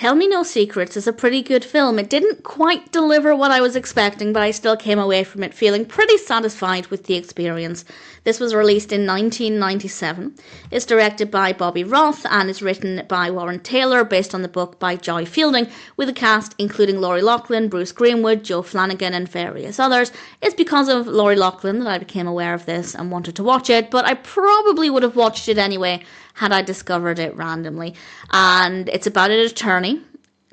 Tell Me No Secrets is a pretty good film. It didn't quite deliver what I was expecting, but I still came away from it feeling pretty satisfied with the experience. This was released in 1997. It's directed by Bobby Roth and is written by Warren Taylor, based on the book by Joy Fielding, with a cast including Lori Loughlin, Bruce Greenwood, Joe Flanigan and various others. It's because of Lori Loughlin that I became aware of this and wanted to watch it, but I probably would have watched it anyway had I discovered it randomly. And it's about an attorney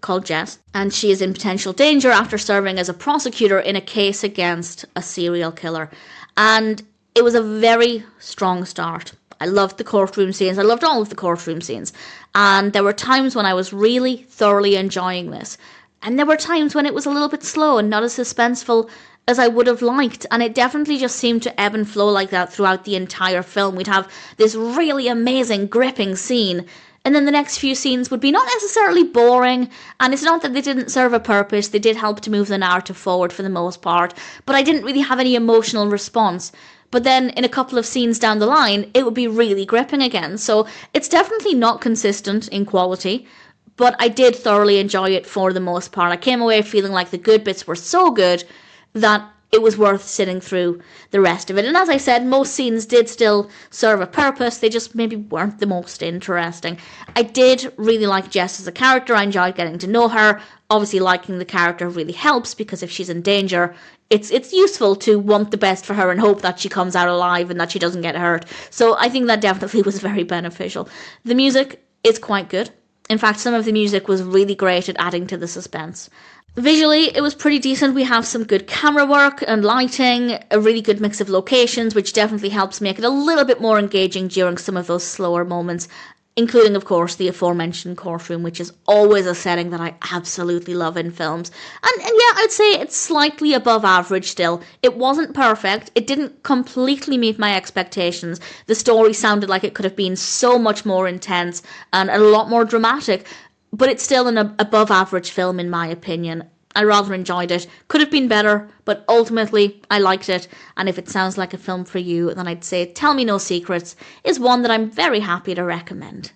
called Jess, and she is in potential danger after serving as a prosecutor in a case against a serial killer. And it was a very strong start. I loved the courtroom scenes. I loved all of the courtroom scenes. And there were times when I was really thoroughly enjoying this. And there were times when it was a little bit slow and not as suspenseful as I would have liked, and it definitely just seemed to ebb and flow like that throughout the entire film. We'd have this really amazing, gripping scene, and then the next few scenes would be not necessarily boring, and it's not that they didn't serve a purpose. They did help to move the narrative forward for the most part, but I didn't really have any emotional response. But then in a couple of scenes down the line, it would be really gripping again. So it's definitely not consistent in quality, but I did thoroughly enjoy it for the most part. I came away feeling like the good bits were so good that it was worth sitting through the rest of it. And as I said, most scenes did still serve a purpose. They just maybe weren't the most interesting. I did really like Jess as a character. I enjoyed getting to know her. Obviously, liking the character really helps, because if she's in danger, it's useful to want the best for her and hope that she comes out alive and that she doesn't get hurt. So I think that definitely was very beneficial. The music is quite good. In fact, some of the music was really great at adding to the suspense. Visually, it was pretty decent. We have some good camera work and lighting, a really good mix of locations, which definitely helps make it a little bit more engaging during some of those slower moments, including, of course, the aforementioned courtroom, which is always a setting that I absolutely love in films. And yeah, I'd say it's slightly above average still. It wasn't perfect. It didn't completely meet my expectations. The story sounded like it could have been so much more intense and a lot more dramatic, but it's still an above average film in my opinion. I rather enjoyed it. Could have been better, but ultimately I liked it. And if it sounds like a film for you, then I'd say Tell Me No Secrets is one that I'm very happy to recommend.